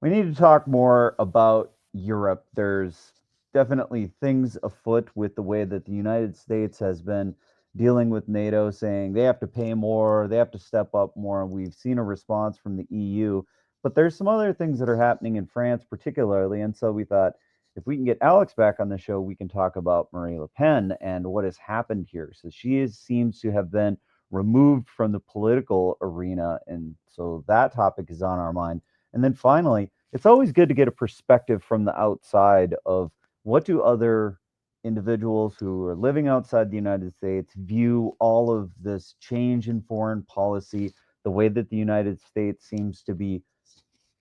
we need to talk more about Europe. There's definitely things afoot with the way that the United States has been dealing with NATO, saying they have to pay more, they have to step up more. And we've seen a response from the EU. But there's some other things that are happening in France, particularly. And so we thought if we can get Alex back on the show, we can talk about Marie Le Pen and what has happened here. So seems to have been removed from the political arena. And so that topic is on our mind. And then finally, it's always good to get a perspective from the outside of what do other individuals who are living outside the United States view all of this change in foreign policy, the way that the United States seems to be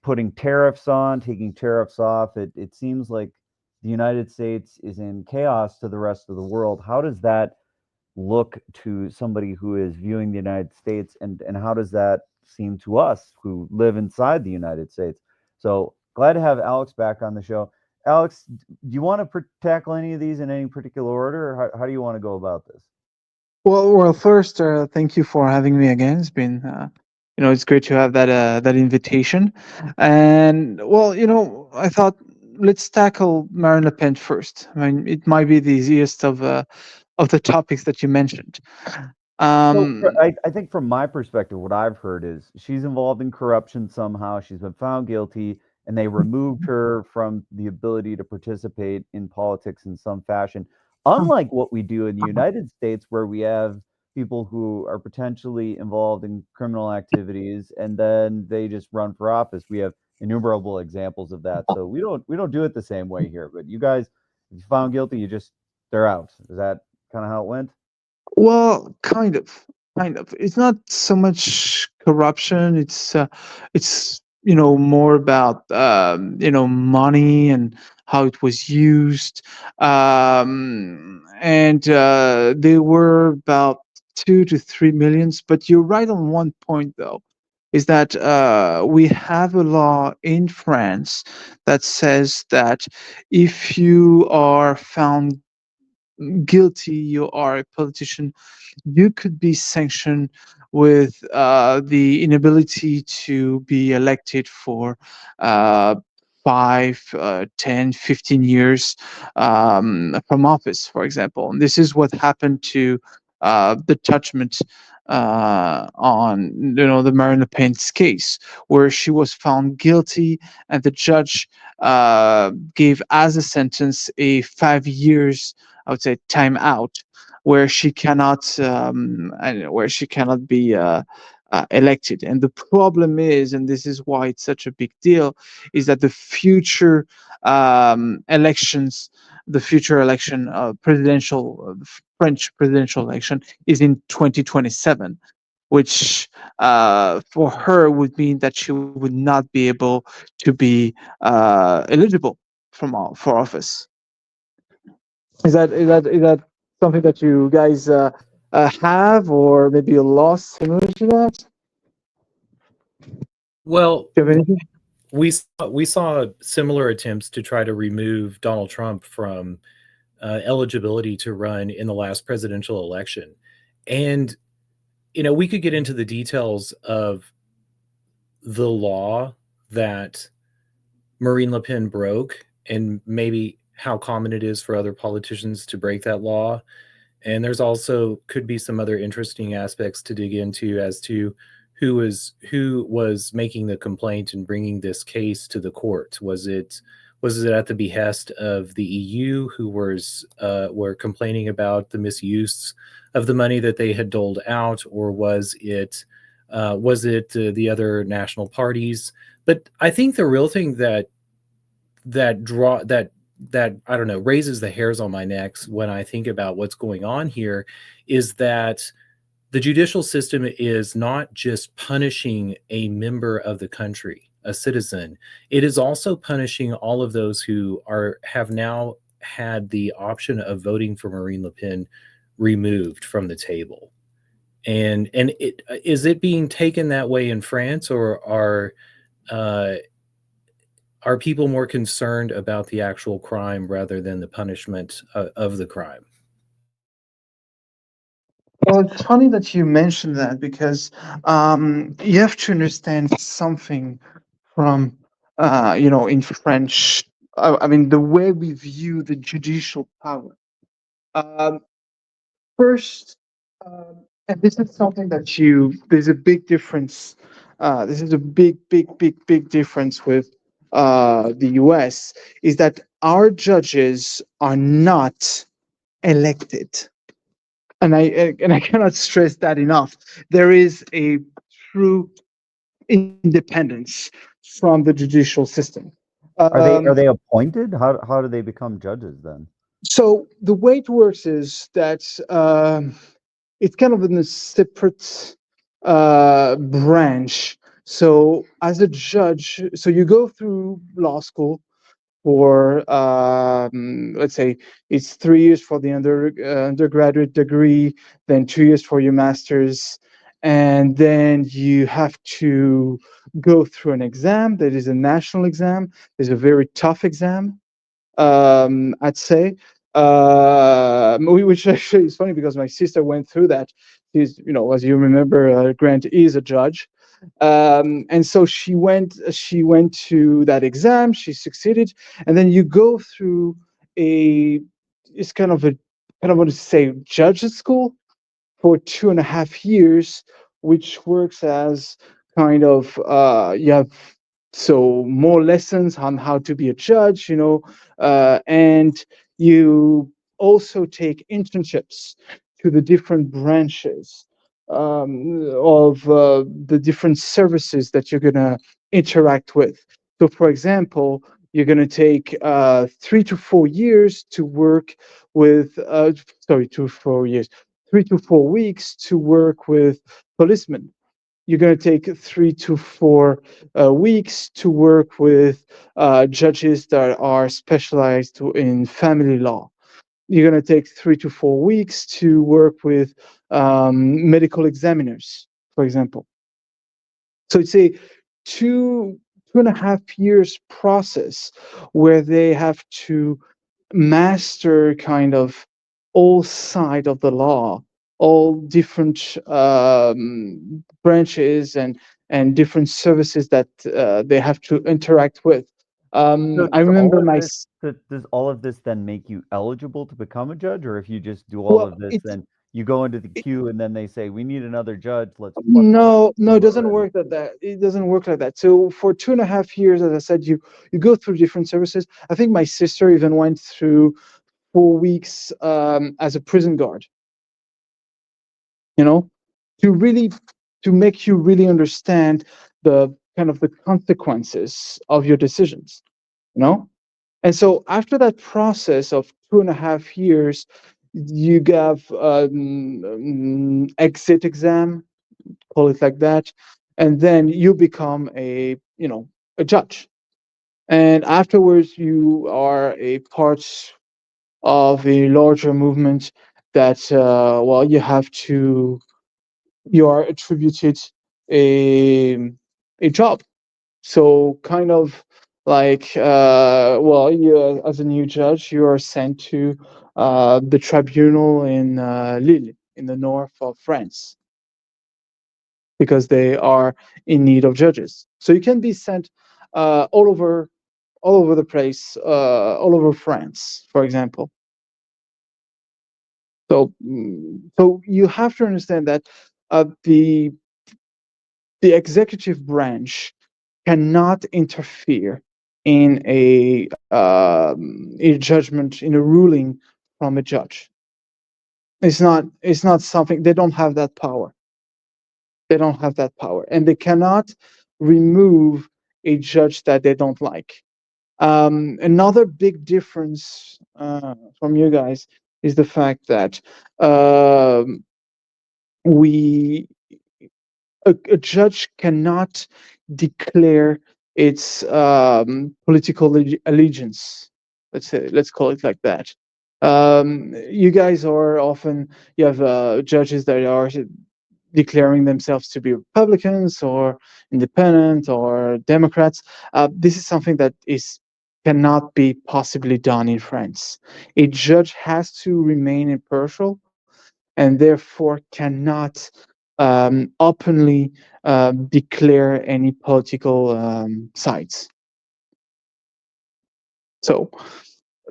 putting tariffs on, taking tariffs off. It seems like the United States is in chaos to the rest of the world. How does that look to somebody who is viewing the United States, and how does that seem to us who live inside the United States? So glad to have Alex back on the show. Alex, do you want to tackle any of these in any particular order, or how do you want to go about this? Well, first, thank you for having me again. It's been, it's great to have that invitation. And well, I thought let's tackle Marine Le Pen first. I mean, it might be the easiest of the topics that you mentioned. So Um, I think from my perspective, what I've heard is she's involved in corruption somehow. She's been found guilty, and they removed her from the ability to participate in politics in some fashion. Unlike what we do in the United States, where we have people who are potentially involved in criminal activities, and then they just run for office. We have innumerable examples of that. So we don't do it the same way here. But you guys, if you found guilty, they're out. Is that kind of how it went? well, kind of. It's not so much corruption. It's more about money and how it was used. And They were about 2 to 3 millions. But you're right on one point, though, is that we have a law in France that says that if you are found guilty, you are a politician, you could be sanctioned with the inability to be elected for uh, 5, 10, 15 years from office, for example. And this is what happened to the judgment on the Marine Le Pen's case, where she was found guilty, and the judge gave as a sentence a 5 years, I would say, time out, where she cannot where she cannot be elected. And the problem is, and this is why it's such a big deal, is that the future elections, the future election, French presidential election, is in 2027, which for her would mean that she would not be able to be eligible for office. Is that something that you guys have, or maybe a loss similar to that? Well, Do you have anything? we saw similar attempts to try to remove Donald Trump from eligibility to run in the last presidential election, and we could get into the details of the law that Marine Le Pen broke, and maybe how common it is for other politicians to break that law. And there's also could be some other interesting aspects to dig into as to who was making the complaint and bringing this case to the court. Was it at the behest of the EU, who were complaining about the misuse of the money that they had doled out, or was it the other national parties? But I think the real thing that draw that I don't know, raises the hairs on my neck when I think about what's going on here is that the judicial system is not just punishing a member of the country, a citizen. It is also punishing all of those who have now had the option of voting for Marine Le Pen removed from the table. And is it being taken that way in France, or uh, are people more concerned about the actual crime rather than the punishment of the crime? Well, it's funny that you mentioned that, because you have to understand something from in French. I mean, the way we view the judicial power. Um, First, and this is something that there's a big difference. This is a big difference with the US, is that our judges are not elected. And I cannot stress that enough. There is a true independence from the judicial system. Are they appointed? How do they become judges then? So the way it works is that it's kind of in a separate branch. So as a judge, so you go through law school for let's say it's 3 years for the undergraduate degree, then 2 years for your master's, and then you have to go through an exam that is a national exam. It's a very tough exam, I'd say. Which actually is funny because my sister went through that. She's, as you remember, Grant is a judge, and so she went to that exam. She succeeded, and then you go through a it's kind of a I don't want to say judges school for 2.5 years, which works as kind of you have so more lessons on how to be a judge, and you also take internships to the different branches of the different services that you're going to interact with. So, for example, you're going to take 3 to 4 years to work with, sorry, 2 4 years, 3 to 4 weeks to work with policemen. You're going to take 3 to 4 weeks to work with judges that are specialized in family law. You're going to take 3 to 4 weeks to work with medical examiners, for example. So it's a 2.5 years process where they have to master kind of all side of the law, all different branches and different services that they have to interact with. So I does all remember of my this does all of this then make you eligible to become a judge, or if you just do all well, of this, it's then you go into the queue and then they say we need another judge, let's pluck no, no, it who are doesn't ready. work like that. It doesn't work like that. So for 2.5 years, as I said, you go through different services. I think my sister even went through 4 weeks as a prison guard, you know, to really to make you really understand the kind of the consequences of your decisions, you know. And so after that process of 2.5 years, you have exit exam, call it like that, and then you become a judge. And afterwards, you are a part of a larger movement that well you are attributed a job. So kind of like well, you as a new judge, you are sent to the tribunal in Lille in the north of France because they are in need of judges. So you can be sent all over the place, all over France, for example. So you have to understand that the executive branch cannot interfere in a judgment, in a ruling from a judge. It's not something, they don't have that power. They don't have that power, and they cannot remove a judge that they don't like. Another big difference from you guys is the fact that um, we a judge cannot declare its political allegiance. Let's call it like that. You guys are often you have judges that are declaring themselves to be Republicans or independent or Democrats. This is something that is cannot be possibly done in France. A judge has to remain impartial and therefore cannot openly declare any political sides. So,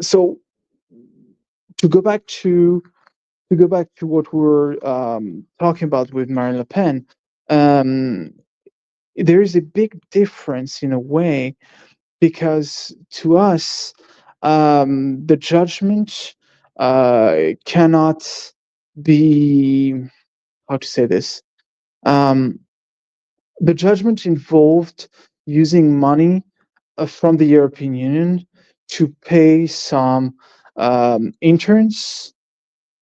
so to go back to what we're talking about with Marine Le Pen, um, there is a big difference in a way, because to us, the judgment cannot be, how to say this, um, the judgment involved using money from the European Union to pay some interns,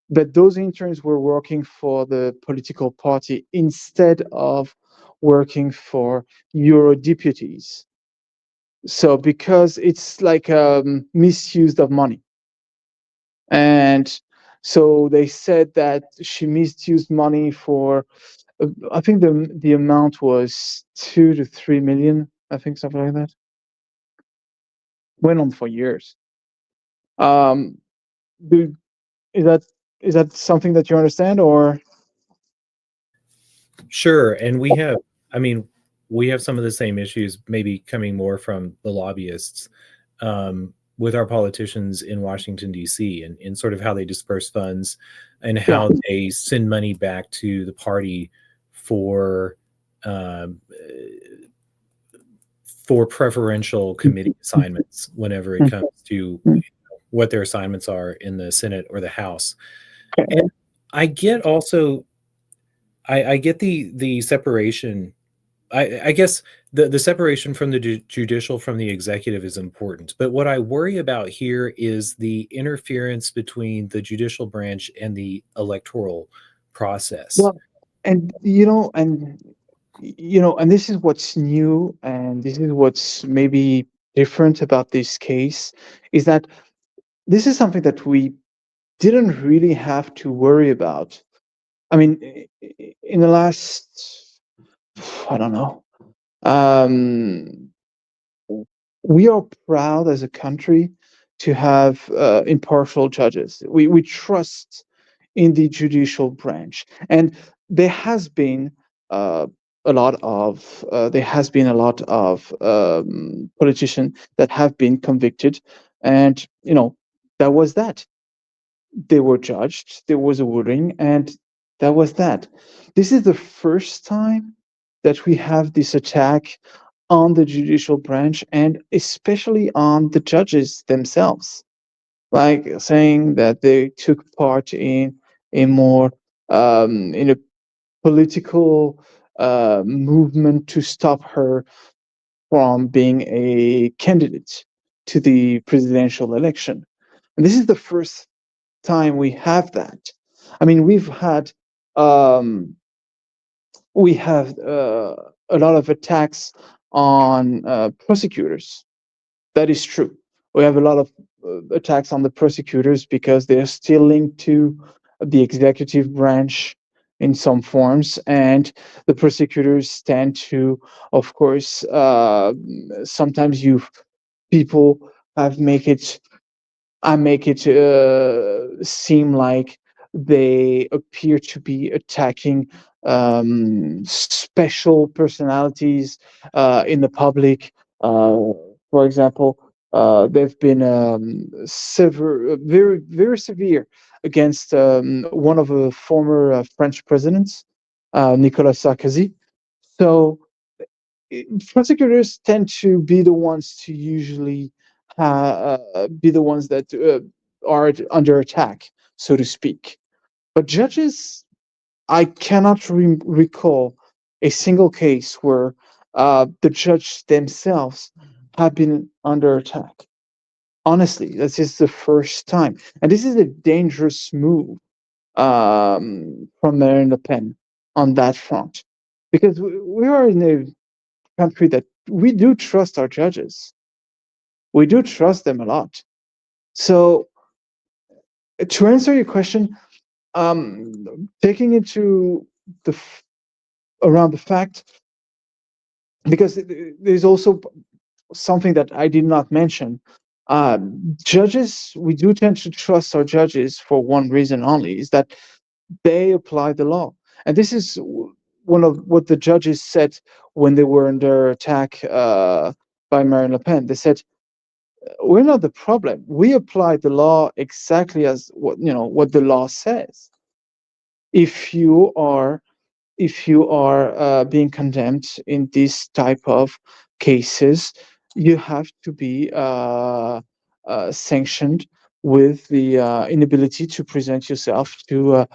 but those interns were working for the political party instead of working for Euro deputies. So because it's like misuse of money, and so they said that she misused money for, I think the amount was 2 to 3 million. I think something like that. Went on for years. Um, do, is that something that you understand, or? Sure. And we have, I mean, we have some of the same issues, maybe coming more from the lobbyists, with our politicians in Washington, D.C., and sort of how they disperse funds and Yeah. how they send money back to the party for um, for preferential committee assignments whenever it comes to what their assignments are in the Senate or the House. And I get also, I get the separation. I guess the separation from the judicial from the executive is important. But what I worry about here is the interference between the judicial branch and the electoral process. Well, and and this is what's new, and this is what's maybe different about this case, is that this is something that we didn't really have to worry about. I mean, in the last, I don't know, um, we are proud as a country to have impartial judges. We trust in the judicial branch, and there has been a lot of politicians that have been convicted, and that was that. They were judged. There was a ruling, and that was that. This is the first time that we have this attack on the judicial branch, and especially on the judges themselves, like saying that they took part in a more in a political movement to stop her from being a candidate to the presidential election. And this is the first time we have that. I mean, um, we have a lot of attacks on prosecutors. That is true. We have a lot of attacks on the prosecutors because they're still linked to the executive branch in some forms, and the prosecutors tend to, of course, sometimes you people have make it I make it seem like they appear to be attacking special personalities in the public. For example, they've been very, very severe against one of the former French presidents, Nicolas Sarkozy. So prosecutors tend to be the ones to usually be the ones that are under attack, so to speak. But judges, I cannot recall a single case where the judge themselves have been under attack. Honestly, this is the first time, and this is a dangerous move from Marine Le Pen on that front, because we are in a country that we do trust our judges. We do trust them a lot. So to answer your question, taking into the around the fact, because there's also something that I did not mention. Judges, we do tend to trust our judges for one reason only, is that they apply the law. And this is one of what the judges said when they were under attack by Marine Le Pen. They said, we're not the problem. We apply the law exactly as what the law says. If you are being condemned in this type of cases, you have to be sanctioned with the inability to present yourself to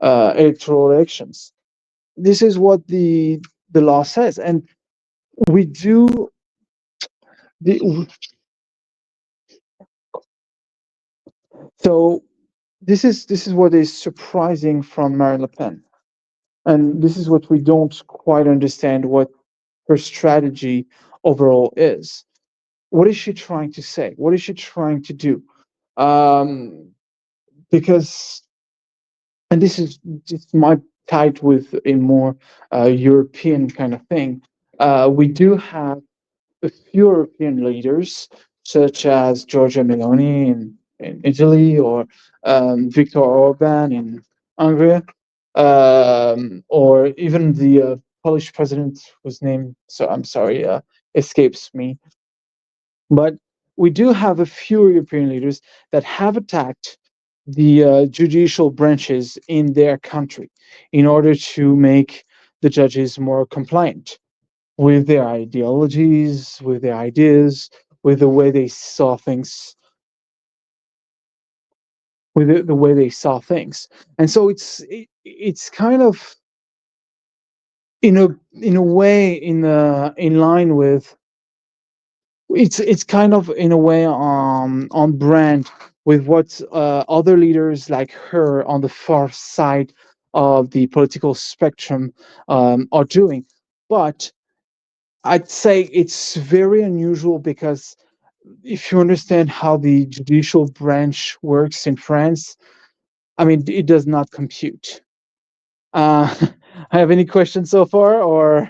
electoral elections. This is what the law says, and we do the so this is what is surprising from Marine Le Pen, and this is what we don't quite understand what her strategy overall is. What is she trying to say? What is she trying to do? Um, because, and this is just my tied with a more European kind of thing. We do have a few European leaders, such as Giorgia Meloni in Italy, or Viktor Orban in Hungary, or even the Polish president, whose name, so I'm sorry, escapes me. But we do have a few European leaders that have attacked the judicial branches in their country in order to make the judges more compliant with their ideologies, with their ideas, with the way they saw things, with the way they saw things. And so it's kind of in a way in line with, it's kind of in a way on brand with what other leaders like her on the far side of the political spectrum are doing. But I'd say it's very unusual because if you understand how the judicial branch works in France, I mean, it does not compute. Uh, I have any questions so far, or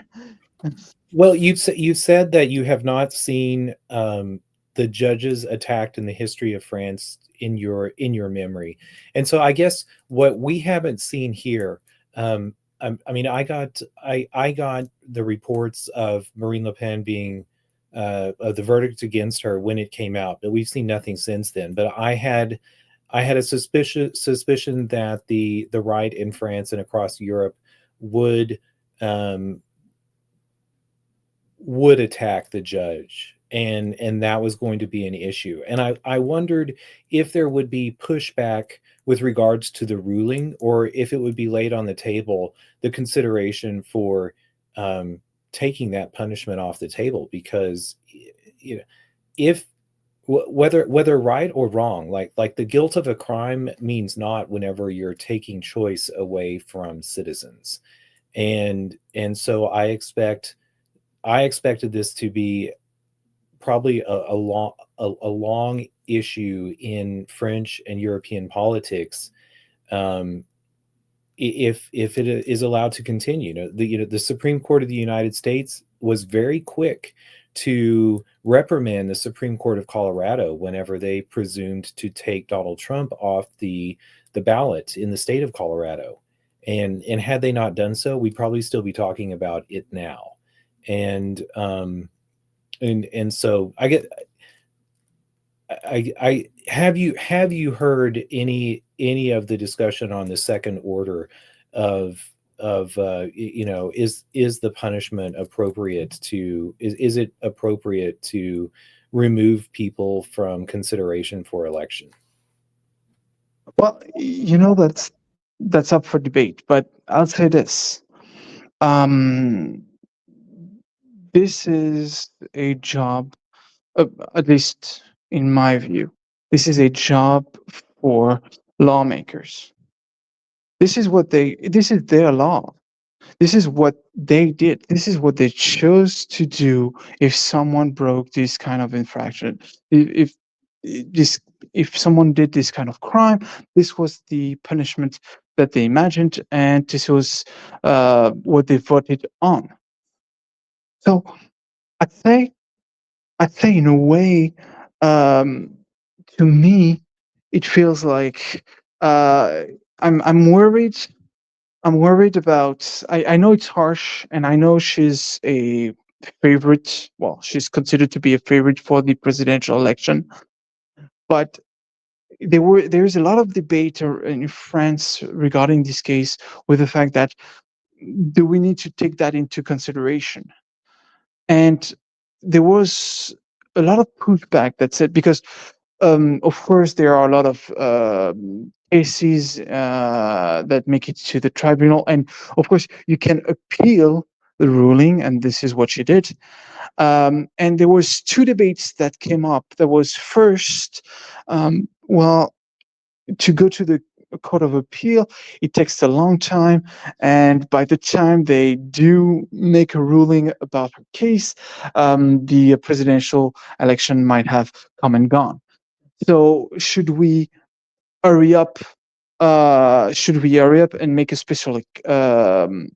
Well, you said that you have not seen the judges attacked in the history of France in your memory, and so I guess what we haven't seen here. I mean, I got the reports of Marine Le Pen being of the verdict against her when it came out, but we've seen nothing since then. But I had a suspicion that the right in France and across Europe would um, would attack the judge, and that was going to be an issue, and I wondered if there would be pushback with regards to the ruling, or if it would be laid on the table, the consideration for taking that punishment off the table, because you know, if whether right or wrong, like the guilt of a crime means naught whenever you're taking choice away from citizens, and so I expected this to be probably a long issue in French and European politics, um, if it is allowed to continue. The Supreme Court of the United States was very quick to reprimand the Supreme Court of Colorado whenever they presumed to take Donald Trump off the ballot in the state of Colorado, and had they not done so, we'd probably still be talking about it now. And so I have you heard any of the discussion on the second order of is the punishment appropriate to is it appropriate to remove people from consideration for election? well, that's up for debate. But I'll say this: um, this is a job, at least in my view, this is a job for lawmakers. This is their law. This is what they did. This is what they chose to do if someone broke this kind of infraction. This if someone did this kind of crime, this was the punishment that they imagined, and this was what they voted on. So I'd say I'd say in a way, um, to me, it feels like I'm worried. I'm worried about. I know it's harsh, and I know she's a favorite. Well, she's considered to be a favorite for the presidential election. But there's a lot of debate in France regarding this case, with the fact that, do we need to take that into consideration? And there was a lot of pushback that said, because of course there are a lot of cases that make it to the tribunal, and of course you can appeal the ruling, and this is what she did. And there was two debates that came up. There was first, well, to go to the Court of Appeal, it takes a long time, and by the time they do make a ruling about her case, the presidential election might have come and gone. So hurry up should we hurry up and make a special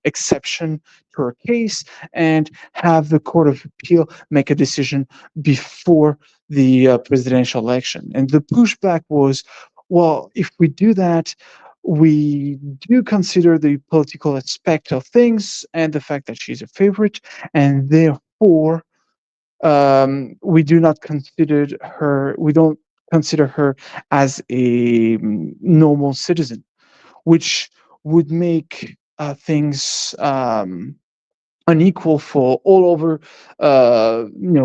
exception to her case, and have the Court of Appeal make a decision before the presidential election? And the pushback was, well, if we do that, we do consider the political aspect of things and the fact that she's a favorite, and therefore we don't consider her as a normal citizen, which would make things unequal for all over,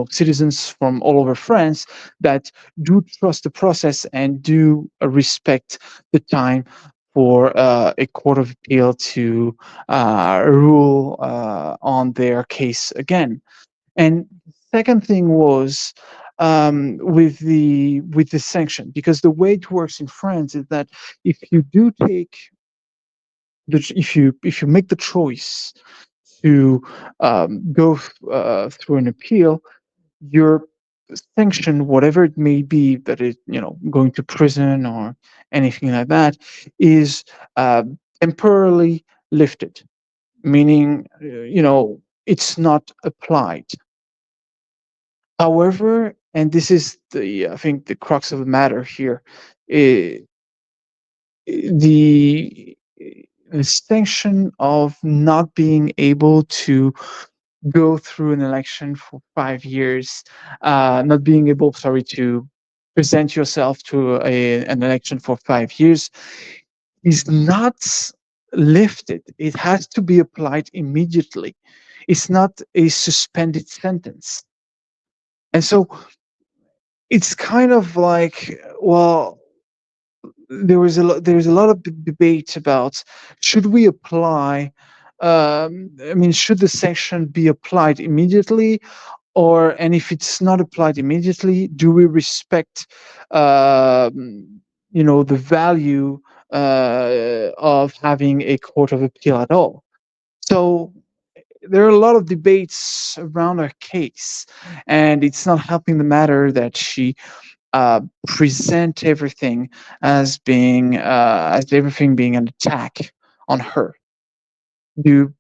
citizens from all over France that do trust the process and do respect the time for a Court of Appeal to rule on their case again. And second thing was, with the sanction, because the way it works in France is that if you do take if you make the choice to go through an appeal, your sanction, whatever it may be, that it, going to prison or anything like that, is temporarily lifted, meaning it's not applied. However, and this is I think the crux of the matter here, eh, the distinction of not being able to go through an election for 5 years, not being able, sorry, to present yourself to an election for 5 years, is not lifted. It has to be applied immediately. It's not a suspended sentence. And so it's kind of like, well, there's a lot of debate about, should we apply, should the sanction be applied immediately, and if it's not applied immediately, do we respect the value of having a Court of Appeal at all? So there are a lot of debates around her case, and it's not helping the matter that she present everything as everything being an attack on her. Do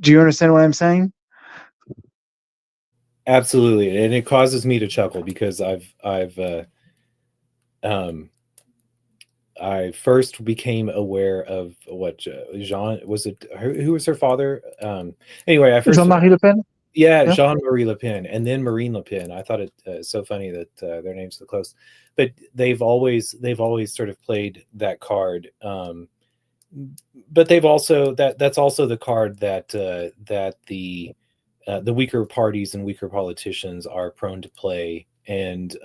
you understand what I'm saying? Absolutely, and it causes me to chuckle because I first became aware of what Jean was it. Who was her father? Anyway, I first Jean-Marie Le Pen. Yeah, Yeah. Jean-Marie Le Pen, and then Marine Le Pen. I thought it so funny that their names so close, but they've always sort of played that card. But they've also that's also the card that that the weaker parties and weaker politicians are prone to play, and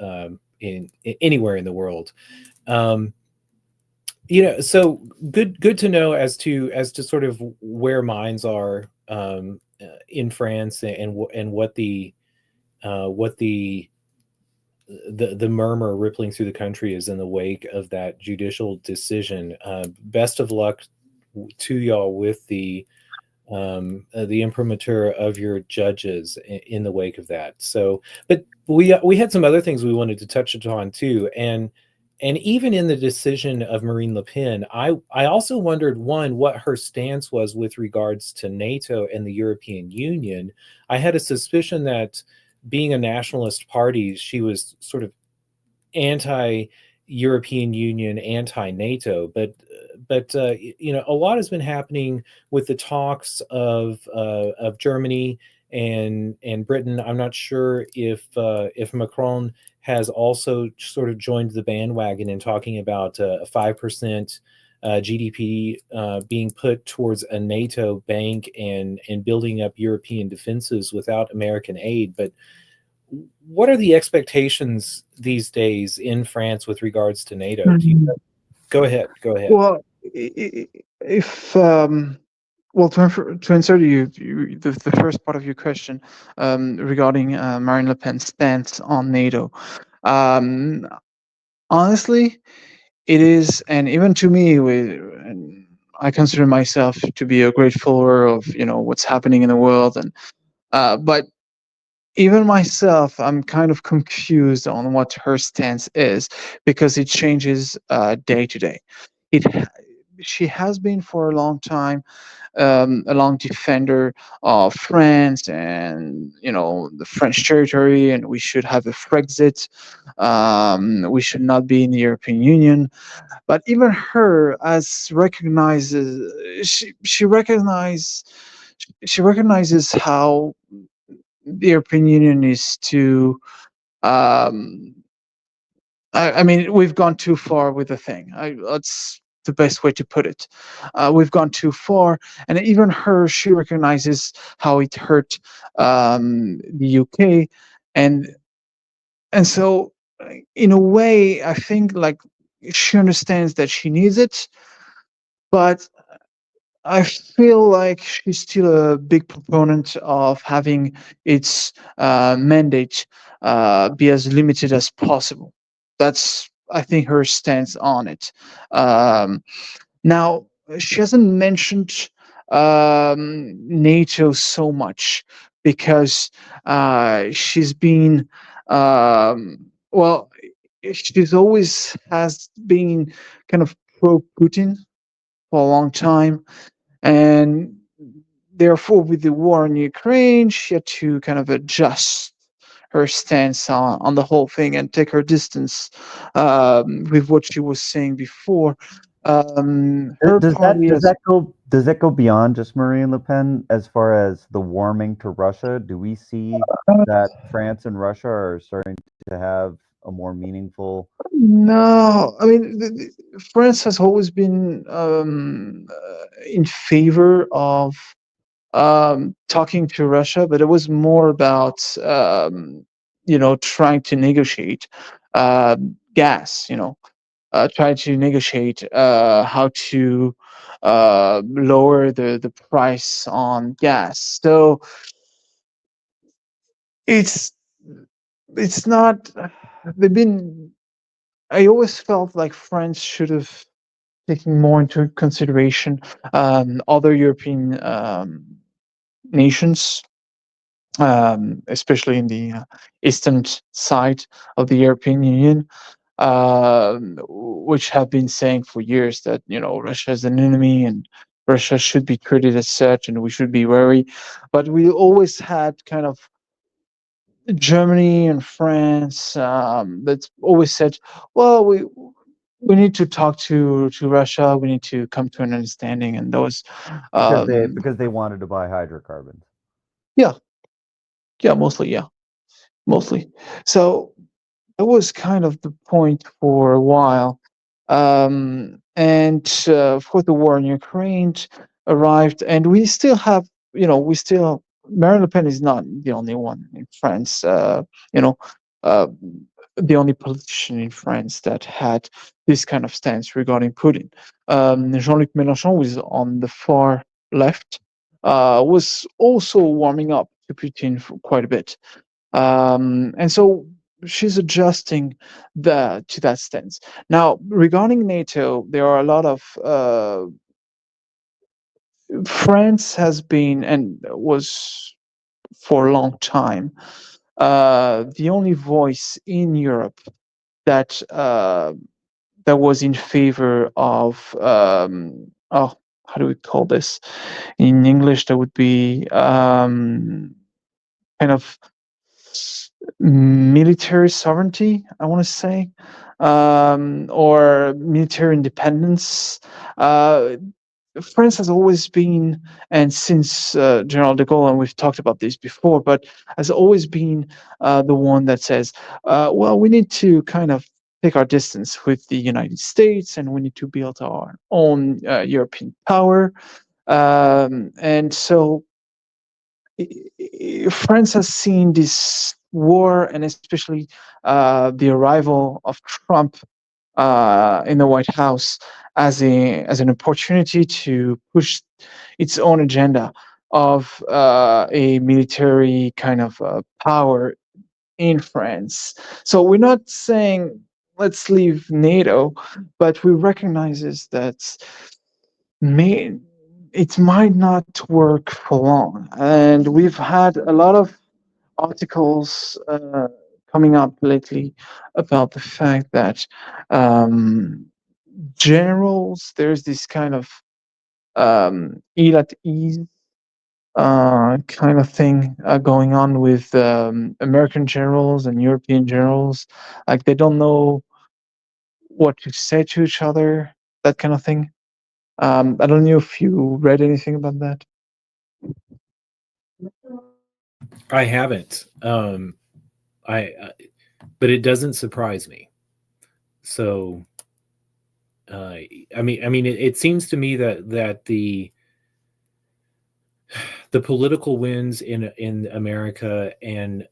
in anywhere in the world. So good to know as to sort of where minds are in France, and what the murmur rippling through the country is in the wake of that judicial decision. Best of luck to y'all with the imprimatur of your judges in the wake of that. So, but we had some other things we wanted to touch upon too, and even in the decision of Marine Le Pen, I also wondered, one, what her stance was with regards to NATO and the European Union. I had a suspicion that, being a nationalist party, she was sort of anti-European Union, anti-NATO, but a lot has been happening with the talks of Germany and Britain. I'm not sure if Macron has also sort of joined the bandwagon in talking about a 5% GDP being put towards a NATO bank and building up European defenses without American aid. But what are the expectations these days in France with regards to NATO? Go ahead. Go ahead. Well, if well, to answer the first part of your question regarding Marine Le Pen's stance on NATO, um, honestly, it is, and even to me, and I consider myself to be a great follower of what's happening in the world, and but even myself, I'm kind of confused on what her stance is because it changes day to day. It She has been for a long time a long defender of France and the French territory, and we should have a Frexit. We should not be in the European Union. But even her, as recognizes she recognizes how the European Union is to. Um, I mean, we've gone too far with the thing. That's the best way to put it. We've gone too far, and even her, she recognizes how it hurt the UK, and so in a way, I think like she understands that she needs it, but I feel like she's still a big proponent of having its mandate be as limited as possible. That's, I think, her stance on it. Um, Now, she hasn't mentioned NATO so much because she's been, well, she's always has been kind of pro Putin for a long time, and therefore with the war in Ukraine she had to kind of adjust her stance on the whole thing and take her distance with what she was saying before. Her Does that party has does that go beyond just Marine Le Pen as far as the warming to Russia? Do we see that France and Russia are starting to have a more meaningful? no, I mean, France has always been in favor of talking to Russia, but it was more about trying to negotiate gas. Try to negotiate how to lower the price on gas. So it's it's not. They've been. I always felt like France should have taken more into consideration other European nations, especially in the eastern side of the European Union, which have been saying for years that Russia is an enemy and Russia should be treated as such, and we should be wary. But we always had kind of Germany and France that always said, "Well, we need to talk to Russia. We need to come to an understanding." And those, Because they wanted to buy hydrocarbons. yeah, yeah, mostly, yeah, mostly. So that was kind of the point for a while. And of course, the war in Ukraine arrived, and we still have, Marine Le Pen is not the only one in France, you know, uh, the only politician in France that had this kind of stance regarding Putin. Jean-Luc Mélenchon was on the far left, was also warming up to Putin for quite a bit. And so she's adjusting to that stance. Now, regarding NATO, there are a lot of France has been and was for a long time the only voice in Europe that that was in favor of how do we call this in English? That would be kind of military sovereignty, I want to say, or military independence. France has always been, and since General de Gaulle, and we've talked about this before, but has always been the one that says, well, we need to kind of take our distance with the United States, and we need to build our own European power. And so France has seen this war, and especially the arrival of Trump in the White House, as an opportunity to push its own agenda of a military kind of power in France. So we're not saying let's leave NATO, but we recognizes that may it might not work for long, and we've had a lot of articles coming up lately about the fact that um, generals, there's this kind of ill at ease kind of thing going on with American generals and European generals. Like they don't know what to say to each other, that kind of thing. I don't know if you read anything about that. I haven't. I but it doesn't surprise me. So, I mean, it seems to me that the political winds in America and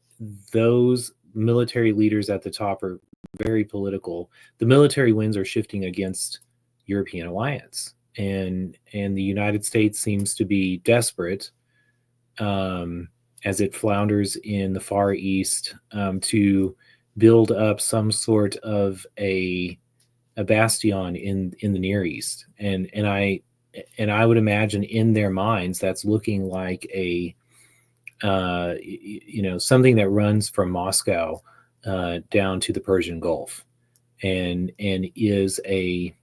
those military leaders at the top are very political. The military winds are shifting against European alliance, and the United States seems to be desperate as it flounders in the Far East to build up some sort of a bastion in the Near East, and I would imagine in their minds that's looking like a something that runs from Moscow down to the Persian Gulf, and is a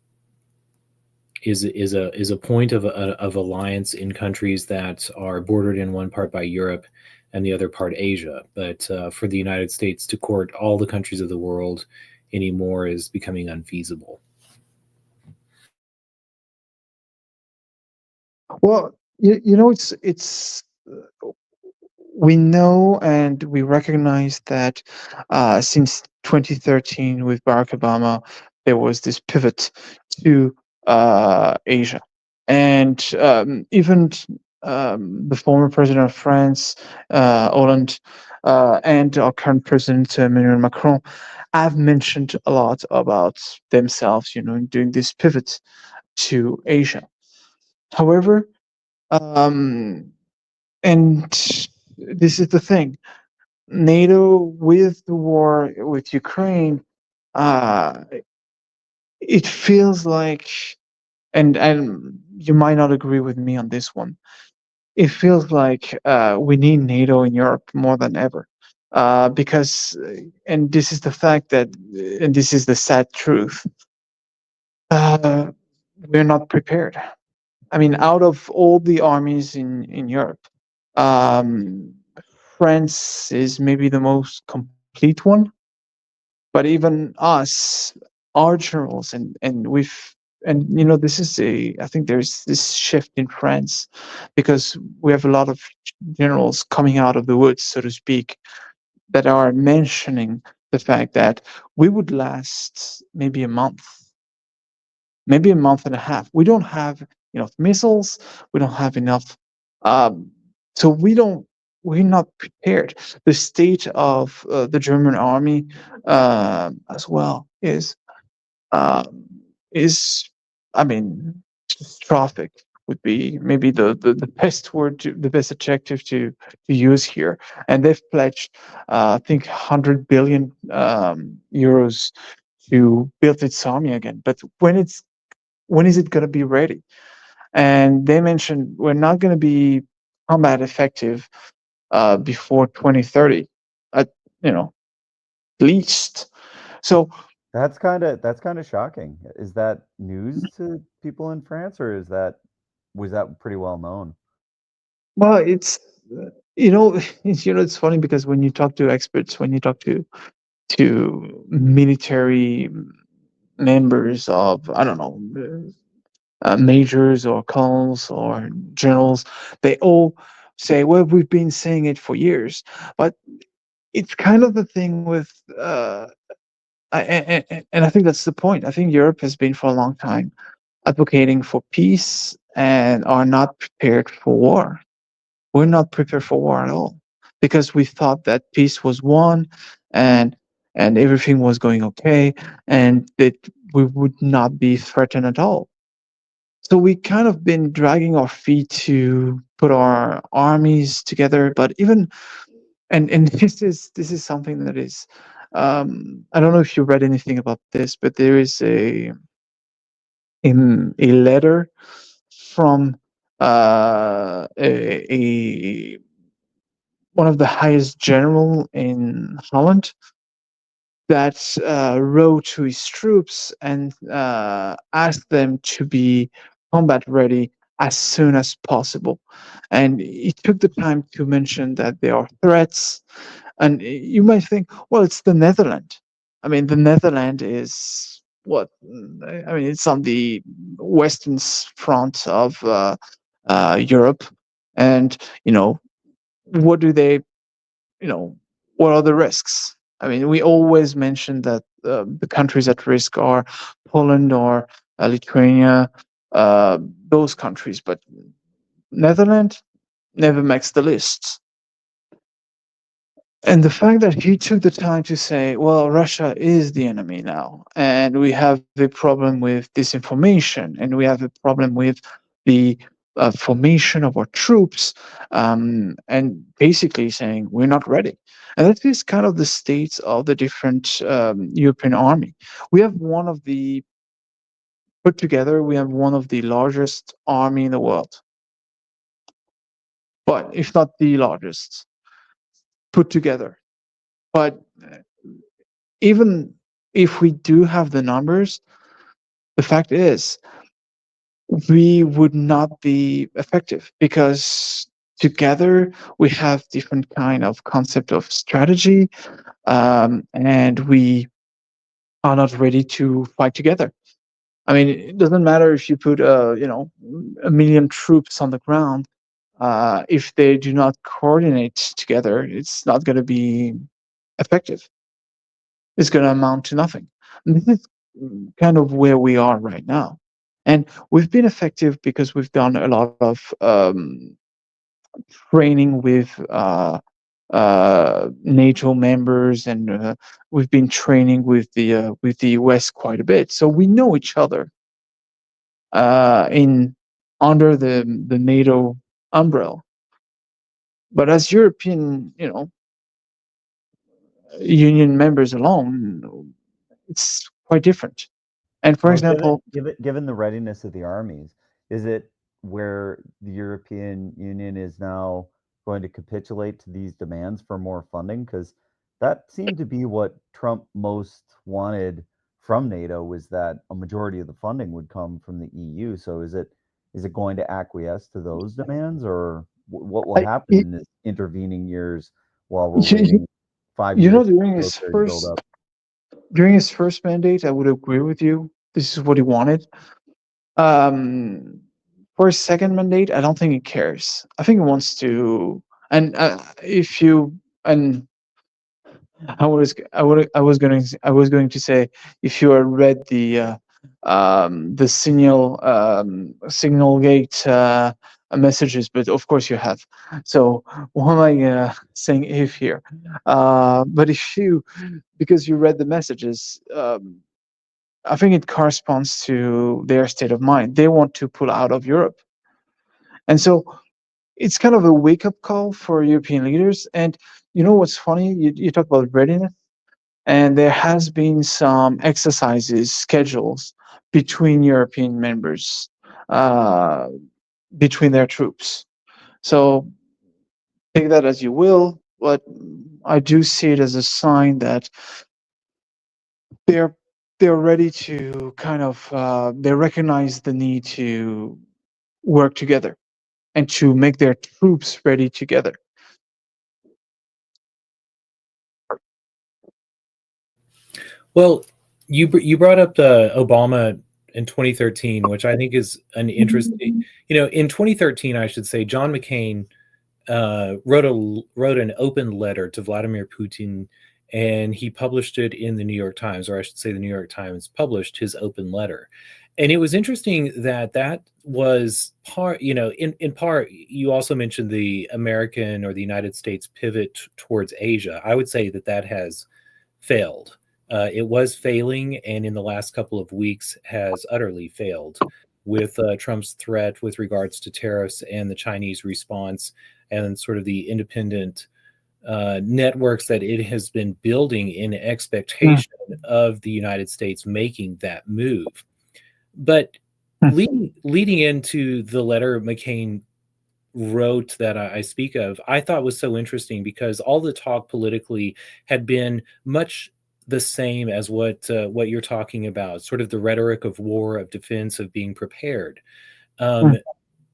point of alliance in countries that are bordered in one part by Europe and the other part Asia. But for the United States to court all the countries of the world anymore is becoming unfeasible. Well, it's we know and we recognize that since 2013 with Barack Obama, there was this pivot to Asia, and even the former president of France, Hollande, and our current president Emmanuel Macron have mentioned a lot about themselves, doing this pivot to Asia. However, um, and this is the thing, NATO with the war with Ukraine, uh, it feels like, and you might not agree with me on this one. It feels like we need NATO in Europe more than ever, because, and this is the fact that, and this is the sad truth, uh, we're not prepared. I mean, out of all the armies in Europe, um, France is maybe the most complete one. But even us, our generals, and we've, and this is a, I think there's this shift in France because we have a lot of generals coming out of the woods, so to speak, that are mentioning the fact that we would last maybe a month and a half. We don't have enough missiles. We don't have enough. Um, so we're not prepared. The state of the German army as well um, is, I mean, catastrophic would be maybe the best word, the best adjective to use here. And they've pledged, I think, 100 billion euros to build its army again. But when is it going to be ready? And they mentioned we're not going to be combat effective before 2030, at least. So, That's kind of shocking. Is that news to people in France, or was that pretty well known? well, it's you know, it's funny because when you talk to experts, when you talk to military members of, I don't know, majors or colonels or generals, they all say, well, we've been saying it for years. But it's kind of the thing with, and I think that's the point. I think Europe has been for a long time advocating for peace and are not prepared for war. We're not prepared for war at all because we thought that peace was won and everything was going okay and that we would not be threatened at all. So we kind of been dragging our feet to put our armies together, but even and this is something that is I don't know if you read anything about this, but there is a letter from a one of the highest general in Holland that wrote to his troops and asked them to be combat ready as soon as possible. And he took the time to mention that there are threats. And you might think, well, it's the Netherlands. I mean, the Netherlands is what? I mean, it's on the western front of Europe. And, what do they what are the risks? I mean, we always mention that the countries at risk are Poland or Lithuania, uh, those countries, but Netherlands never makes the list. And the fact that he took the time to say, well, Russia is the enemy now, and we have a problem with disinformation, and we have a problem with the formation of our troops, and basically saying we're not ready. And that is kind of the states of the different European army. We have one of the put together, we have one of the largest army in the world, but if not the largest put together. But even if we do have the numbers, the fact is we would not be effective because together we have different kind of concept of strategy, and we are not ready to fight together. I mean, it doesn't matter if you put a million troops on the ground. If they do not coordinate together, it's not going to be effective. Is going to amount to nothing. And this is kind of where we are right now. And we've been effective because we've done a lot of training with NATO members, and we've been training with the US quite a bit. So we know each other in under the NATO umbrella. But as European, Union members alone, it's quite different. And for Well, given example, given given the readiness of the armies, is it where the European Union is now going to capitulate to these demands for more funding? Because that seemed to be what Trump most wanted from NATO, was that a majority of the funding would come from the EU. So is it going to acquiesce to those demands, or what will I, happen you, in this intervening years while we're you, waiting 5 years for during the his military to build first up? mandate, I would agree with you. This is what he wanted. Um, for his second mandate, I don't think he cares. I think he wants to. And if you and I was going to say, if you read the Signalgate messages, but of course you have. So why am I saying if here? But if you, because you read the messages, I think it corresponds to their state of mind. They want to pull out of Europe, and so it's kind of a wake up call for European leaders. And you know what's funny? You talk about readiness, and there has been some exercises schedules between European members, uh, between their troops. So take that as you will, but I do see it as a sign that they're they're ready to kind of they recognize the need to work together and to make their troops ready together. Well, you brought up the Obama in 2013, which I think is an interesting. In 2013, I should say, John McCain wrote an open letter to Vladimir Putin, and he published it in the New York Times, or I should say, the New York Times published his open letter. And it was interesting that that was part, in part, you also mentioned the American or the United States pivot towards Asia. I would say that that has failed. It was failing, and in the last couple of weeks has utterly failed with Trump's threat with regards to tariffs and the Chinese response and sort of the independent networks that it has been building in Mm, expectation of the United States making that move. But mm, leading into the letter McCain wrote that I speak of, I thought was so interesting because all the talk politically had been much the same as what you're talking about, sort of the rhetoric of war, of defense, of being prepared. Um, mm,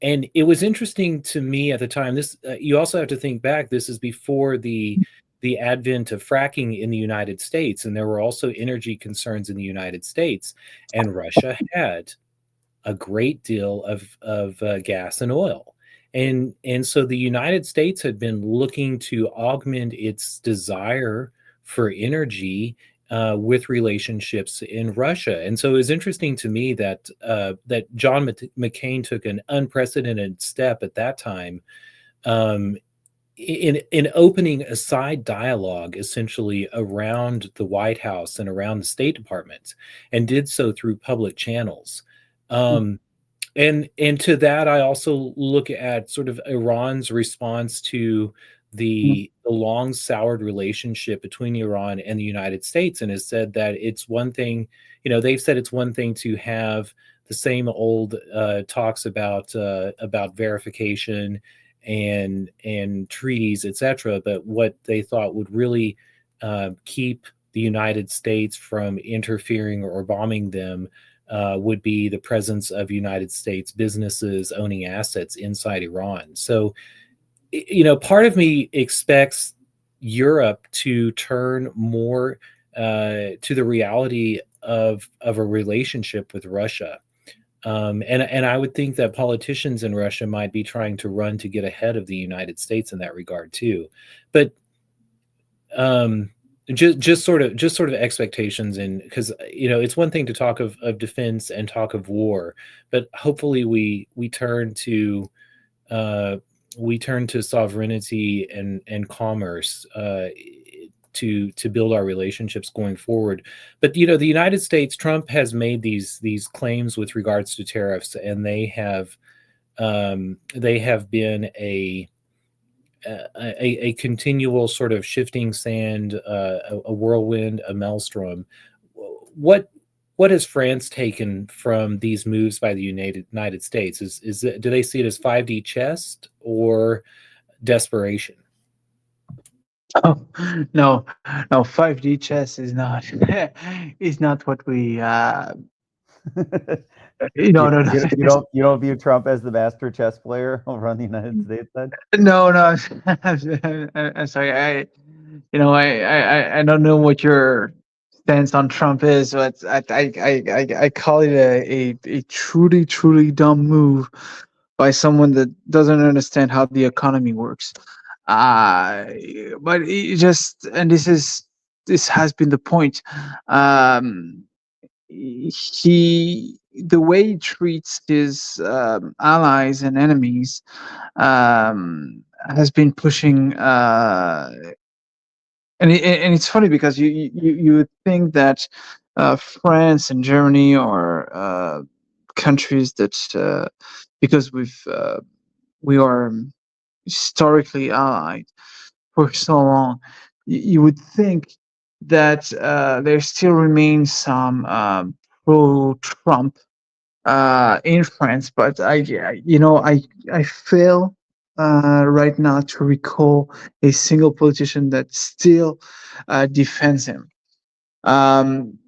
and it was interesting to me at the time. This you also have to think back. This is before the advent of fracking in the United States, and there were also energy concerns in the United States, and Russia had a great deal of gas and oil. And so the United States had been looking to augment its desire for energy with relationships in Russia. And so it was interesting to me that that John McCain took an unprecedented step at that time um, in opening a side dialogue essentially around the White House and around the State Department, and did so through public channels. mm, Um, and to that, I also look at sort of Iran's response to mm, the long soured relationship between Iran and the United States, and has said that it's one thing, they've said it's one thing to have the same old talks about verification and treaties, etc. But what they thought would really keep the United States from interfering or bombing them would be the presence of United States businesses owning assets inside Iran. So, part of me expects Europe to turn more to the reality of a relationship with Russia. And I would think that politicians in Russia might be trying to run to get ahead of the United States in that regard too. But um just sort of expectations, and because it's one thing to talk of defense and talk of war, but hopefully uh we turn to sovereignty and commerce to build our relationships going forward. But the United States, Trump has made these claims with regards to tariffs, and they have been a continual sort of shifting sand, a whirlwind, a maelstrom. What what has France taken from these moves by the United States? Do they see it as 5D chess or desperation? Oh, no, no, 5D chess is not is not what we you, no, no, you you don't you don't view Trump as the master chess player over on the United States side? no, no. I'm sorry. I don't know what your stance on Trump is, but I call it a truly, truly dumb move by someone that doesn't understand how the economy works. Uh, but it just, and this has been the point. Um, the way he treats his allies and enemies has been pushing and it's funny because you would think that France and Germany are countries that because we are historically allied for so long, you would think that there still remains some pro-Trump in France, but I fail right now to recall a single politician that still defends him. Um,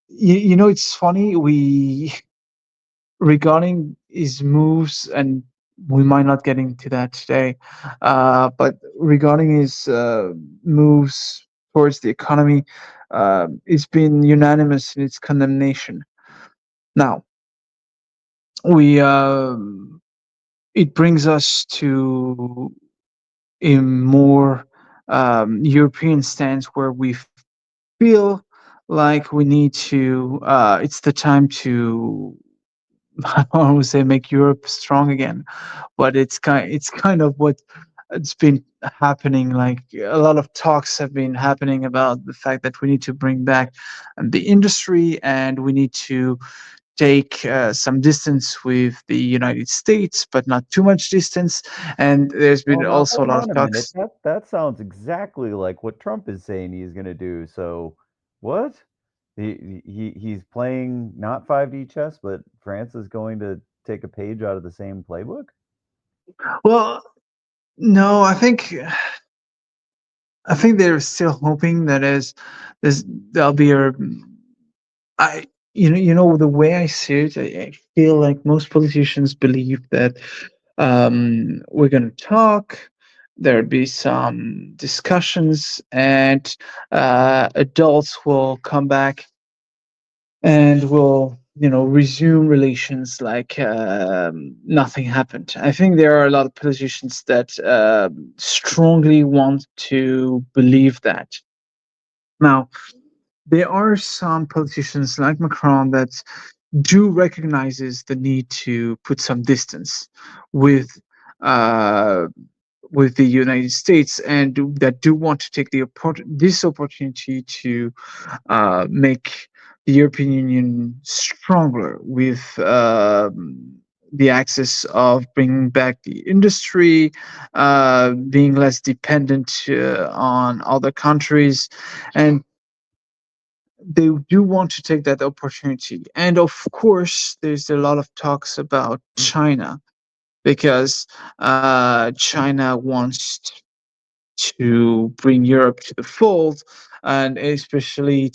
it's funny. We regarding his moves, and we might not get into that today, but regarding his moves towards the economy, it's been unanimous in its condemnation. Now, we it brings us to a more European stance where we feel like we need to. It's the time to. I would say make Europe strong again, but it's kind of what it's been happening. Like a lot of talks have been happening about the fact that we need to bring back the industry and we need to take some distance with the United States, but not too much distance. And there's Well, been now also a hold lot of on a minute. talks. That sounds exactly like what Trump is saying he's going to do. So, what? He's playing not 5D chess, but France is going to take a page out of the same playbook? Well, no, I think they're still hoping that as there'll be a I the way I see it, I feel like most politicians believe that we're going to talk. There'll be some discussions, and adults will come back and will resume relations like nothing happened. I think there are a lot of politicians that strongly want to believe that. Now, there are some politicians like Macron that do recognizes the need to put some distance with uh, with the United States, and that do want to take this opportunity to make the European Union stronger with the access of bringing back the industry, being less dependent on other countries, and they do want to take that opportunity. And of course, there's a lot of talks about China because China wants to bring Europe to the fold, and especially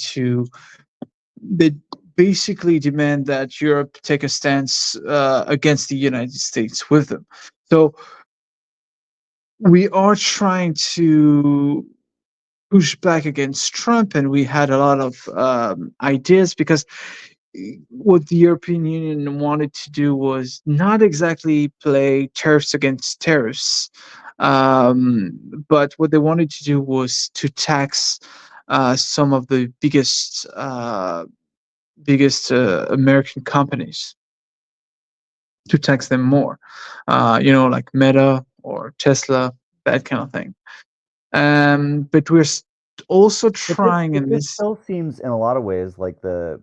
they basically demand that Europe take a stance against the United States with them. So we are trying to push back against Trump, and we had a lot of ideas because what the European Union wanted to do was not exactly play tariffs against tariffs, but what they wanted to do was to tax some of the biggest American companies, to tax them more, like Meta or Tesla, that kind of thing. But we're also trying But in this this. still seems in a lot of ways like a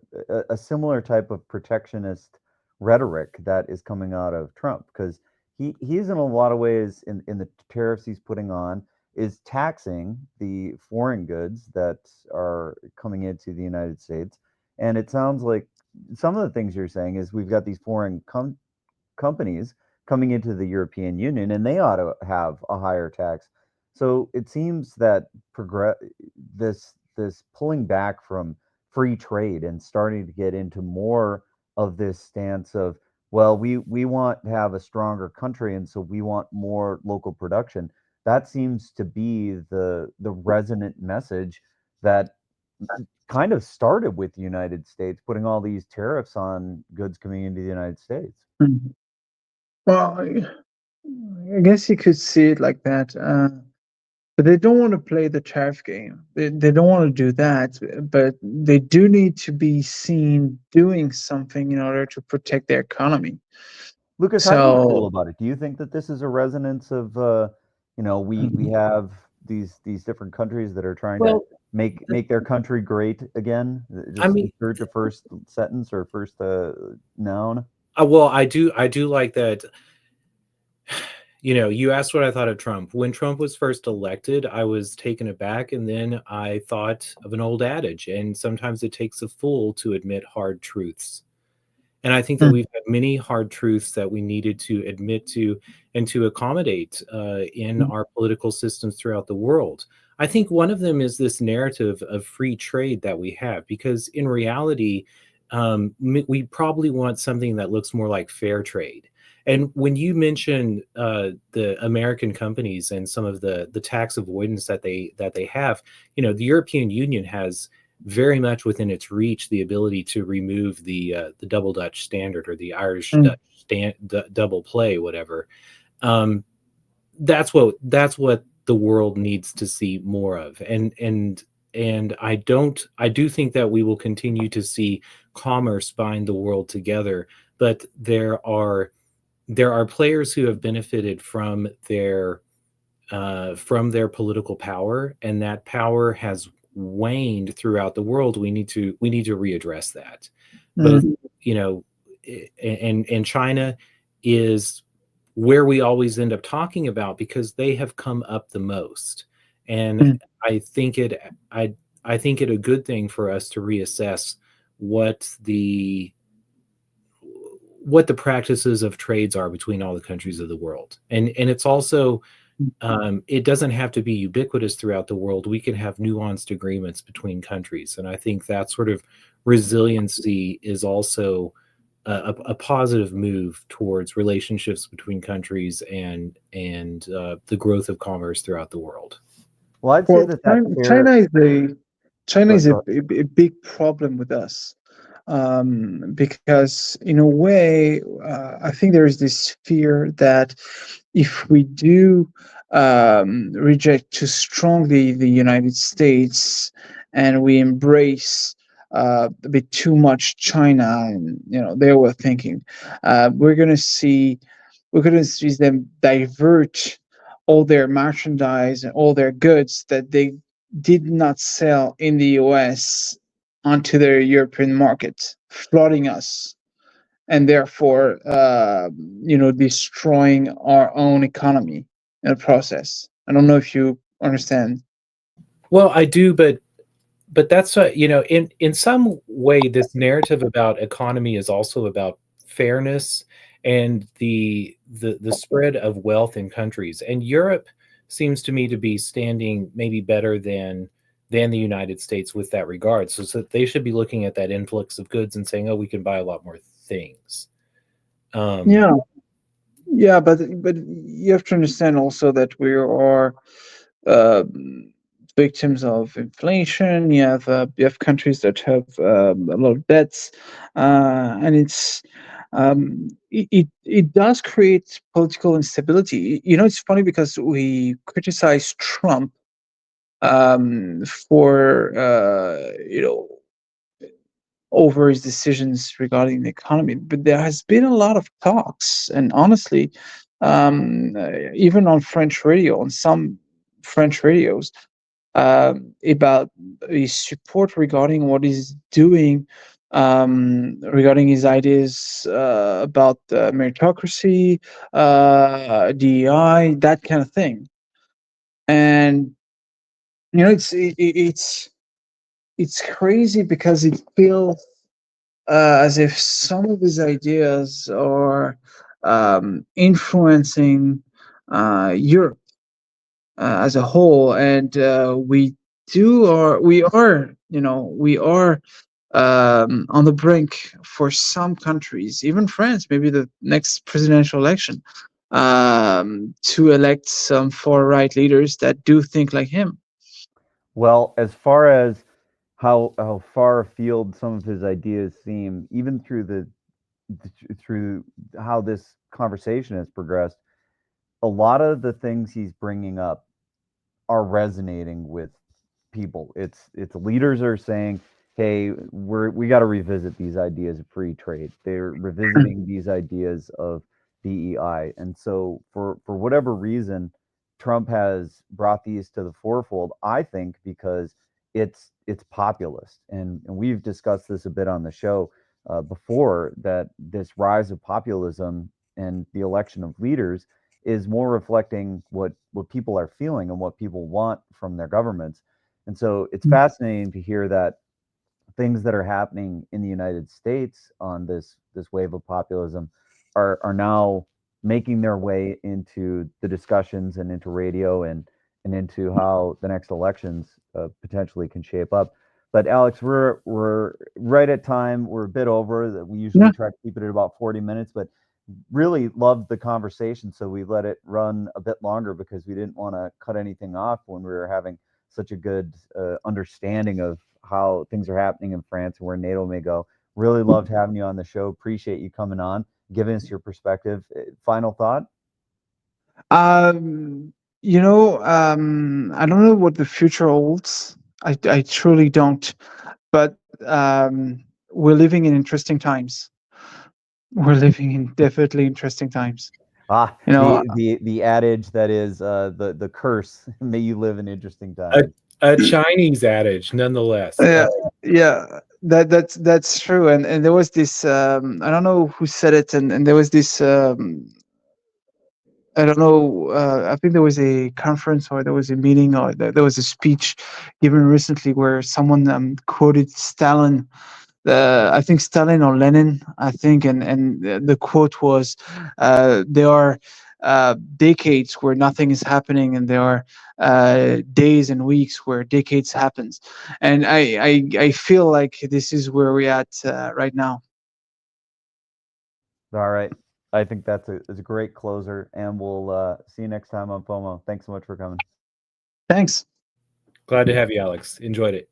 similar type of protectionist rhetoric that is coming out of Trump, because he's in a lot of ways in the tariffs he's putting on is taxing the foreign goods that are coming into the United States. And it sounds like some of the things you're saying is we've got these foreign companies coming into the European Union, and they ought to have a higher tax. So it seems that this pulling back from free trade and starting to get into more of this stance of, well, we want to have a stronger country, and so we want more local production. That seems to be the resonant message that kind of started with the United States putting all these tariffs on goods coming into the United States. Mhm. Well, I guess you could see it like that. But they don't want to play the tariff game. They don't want to do that, but they do need to be seen doing something in order to protect their economy. Lucas, how do you feel So, about it? Do you think that this is a resonance of, we mhm. have these different countries that are trying to Well, make their country great again? I Just mean, insert the first sentence or first noun. well, I do like that. You asked what I thought of Trump. When Trump was first elected, I was taken aback, and then I thought of an old adage, and sometimes it takes a fool to admit hard truths. And I think that Mm, we've had many hard truths that we needed to admit to and to accommodate in mm, our political systems throughout the world. I think one of them is this narrative of free trade that we have, because in reality, we probably want something that looks more like fair trade. And when you mention the American companies and some of the tax avoidance that they have, the European Union has very much within its reach the ability to remove the double Dutch standard or the Irish Mm, Dutch double play, whatever. Um, that's what the world needs to see more of, and I do think that we will continue to see commerce bind the world together, but there are players who have benefited from their political power, and that power has waned throughout the world. We need to readdress that. Both, mm, you know, and China is where we always end up talking about because they have come up the most. And mm, I think it I think it a good thing for us to reassess what the what the practices of trades are between all the countries of the world. And it's also mm. it doesn't have to be ubiquitous throughout the world. We can have nuanced agreements between countries, and I think that sort of resiliency is also a positive move towards relationships between countries and the growth of commerce throughout the world. Well, I'd say Well, that that China fair. is a China Go, is go ahead. a big problem with us, because in a way, I think there is this fear that if we do reject too strongly the United States and we embrace a bit too much China, and they were thinking, we're going to see them divert all their merchandise and all their goods that they did not sell in the US onto their European market, flooding us, and therefore, destroying our own economy in the process. I don't know if you understand. Well, I do, but that's in some way this narrative about economy is also about fairness and the spread of wealth in countries. And Europe seems to me to be standing maybe better than the United States with that regard. So they should be looking at that influx of goods and saying, oh, we can buy a lot more things. um Yeah, yeah, but you have to understand also that we are uh, victims of inflation. You have countries that have a lot of debts, and it does create political instability. It's funny because we criticize Trump for over his decisions regarding the economy. But there has been a lot of talks, and honestly, even on French radio, on some French radios, about his support regarding what he's doing, regarding his ideas about meritocracy, DEI, that kind of thing. And it's crazy because it feels as if some of his ideas are influencing Europe as a whole, and we are on the brink for some countries, even France, maybe the next presidential election, to elect some far right leaders that do think like him. Well, as far as how far afield some of his ideas seem, even through how this conversation has progressed, a lot of the things he's bringing up are resonating with people. It's leaders are saying, "Hey, we got to revisit these ideas of free trade." They're revisiting these ideas of DEI, and so for whatever reason, Trump has brought these to the forefold. I think because it's populist, and we've discussed this a bit on the show before, that this rise of populism and the election of leaders is more reflecting what people are feeling and what people want from their governments. And so it's fascinating to hear that things that are happening in the United States on this wave of populism are now making their way into the discussions and into radio and into how the next elections potentially can shape up. But Alex, we're right at time. We're a bit over. That we usually Yeah. try to keep it at about 40 minutes, but really loved the conversation, so we let it run a bit longer because we didn't want to cut anything off when we were having such a good understanding how things are happening in France and where NATO may go. Really loved having you on the show. Appreciate you coming on, giving us your perspective. Final thought? I don't know what the future holds. I truly don't. But we're living in interesting times. We're living in definitely interesting times. Ah, You know, the adage that is the curse. May you live in interesting A, times. a Chinese adage, nonetheless. yeah, yeah, that's true. And there was this I don't know who said it, and there was this I don't know. I think there was a conference or there was a meeting or there was a speech given recently where someone quoted Stalin. I think Stalin or Lenin. I think, and the quote was, "There are decades where nothing is happening, and there are days and weeks where decades happens." And I feel like this is where we're at right now. All right. I think is a great closer, and we'll see you next time on FOMO. Thanks so much for coming. Thanks. Glad to have you, Alex. Enjoyed it.